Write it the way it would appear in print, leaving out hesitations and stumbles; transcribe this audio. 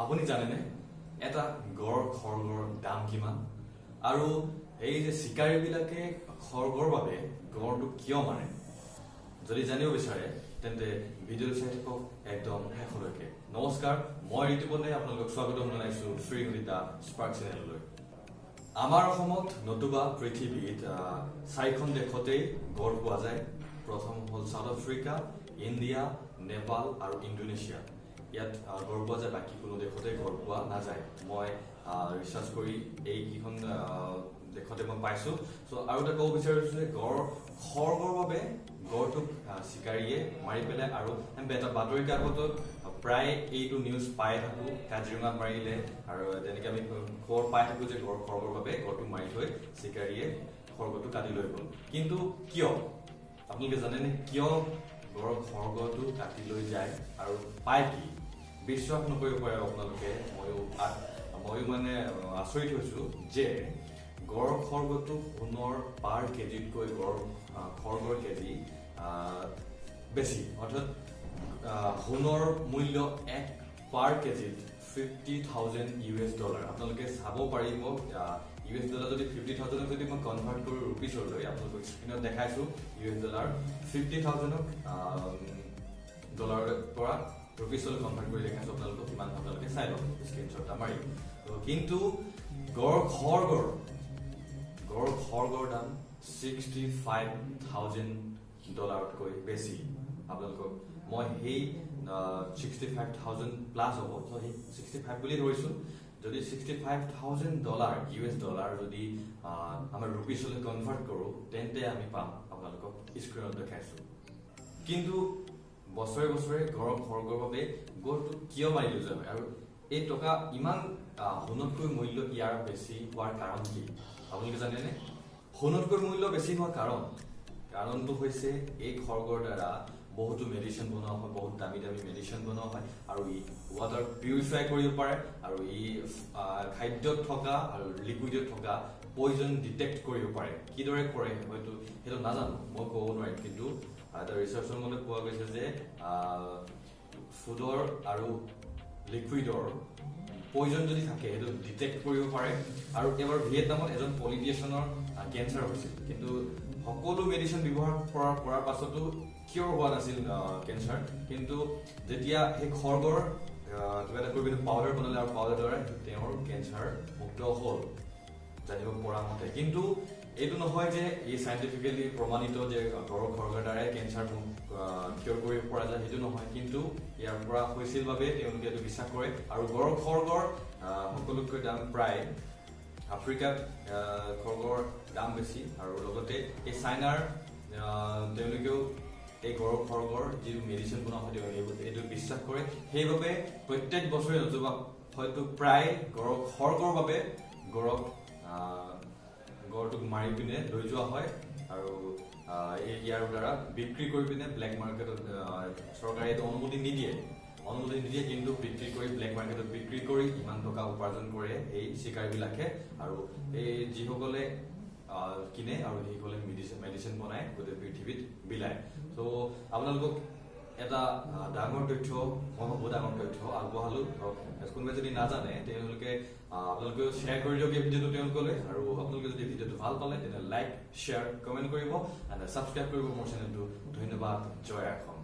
আপুনি জানেনে এটা গড় খৰগৰ দাম কিমান আৰু এই যে শিকাৰীবিলাকে খৰগৰ বাবে গড়টো কিয় মাৰে যদি জানিব বিচাৰে তেন্তে ভিডিঅ' চাই থাকক একদম শেষলৈকে নমস্কাৰ মই ঋতুপনে আপোনালোকক স্বাগতম জনাইছো ফ্ৰিংগিতা স্পাৰ্ক চেনেললৈ আমাৰ অসমত নতুবা পৃথিৱীত চাৰিখন দেশতেই গড় পোৱা যায় প্ৰথম হ'ল সাউথ আফ্ৰিকা ইণ্ডিয়া নেপাল আৰু ইণ্ডোনেছিয়া ইয়াত গড় পোৱা যায় বাকী কোনো দেশতে গড় পোৱা নাযায় মই ৰিচাৰ্চ কৰি এইকেইখন দেশতে মই পাইছো চ' আৰু এটা ক'ব বিচাৰিছো যে গড় খৰগৰ বাবে গড়টোক চিকাৰীয়ে মাৰি পেলাই আৰু এটা বাতৰি কাকতত প্ৰায় এইটো নিউজ পাই থাকো কাজিৰঙাত মাৰিলে আৰু তেনেকৈ আমি খবৰ পাই থাকো যে গড় খৰগৰ বাবে গড়টোক মাৰি থৈ চিকাৰীয়ে খৰগটো কাটি লৈ গ'ল কিন্তু কিয় আপোনালোকে জানেনে কিয় গড় খৰগটো কাটি লৈ যায় আৰু পায় কি বিশ্বাস নকৰিব পাৰে আপোনালোকে ময়ো মানে আচৰিত হৈছো যে গড় খৰগটো পুনৰ পাৰ কেজিতকৈ গড় খৰগৰ কেজি বেছি অৰ্থাৎ সোণৰ মূল্য এক পাৰ কেজিত $50,000 আপোনালোকে চাব পাৰিব US ডলাৰ যদি 50,000 যদি মই কনভাৰ্ট কৰো ৰুপিছলৈ আপোনালোকক স্ক্ৰীনত দেখাইছো US ডলাৰ 50,000 ডলাৰৰ পৰা ৰুপিছলৈ কনভাৰ্ট কৰি দেখাইছো আপোনালোকক কিমান আপোনালোকে চাই লওক স্ক্ৰীনশ্বট মাৰি কিন্তু গড় খৰগৰ দাম $65,000 বেছি আপোনালোকক মই সেই 65,000 প্লাছ হ'ব চ' সেই 65 বুলি ধৰিছো যদি $65,000 US ডলাৰ যদি আমাৰ ৰুপিছলৈ কনভাৰ্ট কৰো তেন্তে আমি পাম আপোনালোকক স্ক্ৰীনত দেখাইছো কিন্তু বছৰে বছৰে গড় খৰগৰ বাবে গড়টো কিয় মাৰি লৈ যোৱা হয় আৰু এই টকা ইমান সোণতকৈ মূল্য ইয়াৰ বেছি হোৱাৰ কাৰণ কি আপোনালোকে জানেনে সোণতকৈ মূল্য বেছি হোৱাৰ কাৰণটো হৈছে এই খৰগৰ দ্বাৰা বহুতো মেডিচিন বনোৱা হয় বহুত দামী মেডিচিন বনোৱা হয় আৰু ই ৱাটাৰ পিউৰিফাই কৰিব পাৰে আৰু ই খাদ্যত থকা আৰু লিকুইডত থকা পয়জন ডিটেক্ট কৰিব পাৰে কিদৰে কৰে হয়তো সেইটো নাজানো মই ক'ব নোৱাৰিম কিন্তু এটা ৰিচাৰ্চৰ মতে পোৱা গৈছে যে ফুডৰ আৰু লিকুইডৰ পয়জন যদি থাকে সেইটো ডিটেক্ট কৰিব পাৰে আৰু এবাৰ ভিয়েটনামত এজন পলিটিচিয়ানৰ কেঞ্চাৰ হৈছিল কিন্তু সকলো মেডিচিন ব্যৱহাৰ কৰাৰ পাছতো কিয়ৰ হোৱা নাছিল কেঞ্চাৰ কিন্তু যেতিয়া সেই খৰগৰ কিবা এটা কৰি পাউডাৰ বনালে আৰু পাউডাৰ দ্বাৰা তেওঁৰ কেঞ্চাৰ মুক্ত হ'ল জানিব পৰা মতে কিন্তু এইটো নহয় যে এই চাইণ্টিফিকেলি প্ৰমাণিত যে গড় খৰগৰ দ্বাৰাই কেঞ্চাৰ কিয়ৰ কৰিব পৰা যায় সেইটো নহয় কিন্তু ইয়াৰ পৰা হৈছিল বাবে তেওঁলোকে এইটো বিশ্বাস কৰে আৰু গড় খৰগৰ সকলোতকৈ দাম প্ৰায় আফ্ৰিকাত খৰগৰ দাম বেছি আৰু লগতে এই চাইনাৰ তেওঁলোকেও এই গড় খৰগৰ যি মেডিচিন বনোৱা হয় এইটো বিশ্বাস কৰে সেইবাবে প্ৰত্যেক বছৰে নতুবা হয়তো প্ৰায় গড় খৰগৰ বাবে গড়টোক মাৰি পিনে লৈ যোৱা হয় আৰু ইয়াৰ দ্বাৰা বিক্ৰী কৰি পিনে ব্লেক মাৰ্কেটত চৰকাৰে এইটো অনুমতি নিদিয়ে কিন্তু বিক্ৰী কৰি ব্লেক মাৰ্কেটত বিক্ৰী কৰি ইমান টকা উপাৰ্জন কৰে এই চিকাৰীবিলাকে আৰু এই যিসকলে কিনে আৰু সেইসকলে মেডিচিন বনাই গোটেই পৃথিৱীত বিলায় চ' আপোনালোকক এটা ডাঙৰ তথ্য মই ভাবো ডাঙৰ তথ্য আগবঢ়ালো কোনোবাই যদি নাজানে তেওঁলোকে আপোনালোকে শ্বেয়াৰ কৰি দিয়ক এই ভিডিঅ'টো তেওঁলোকলৈ আৰু আপোনালোকে যদি ভিডিঅ'টো ভাল পালে তেন্তে লাইক শ্বেয়াৰ কমেণ্ট কৰিব আৰু ছাবস্ক্ৰাইব কৰিব মোৰ চেনেলটো ধন্যবাদ জয় অসম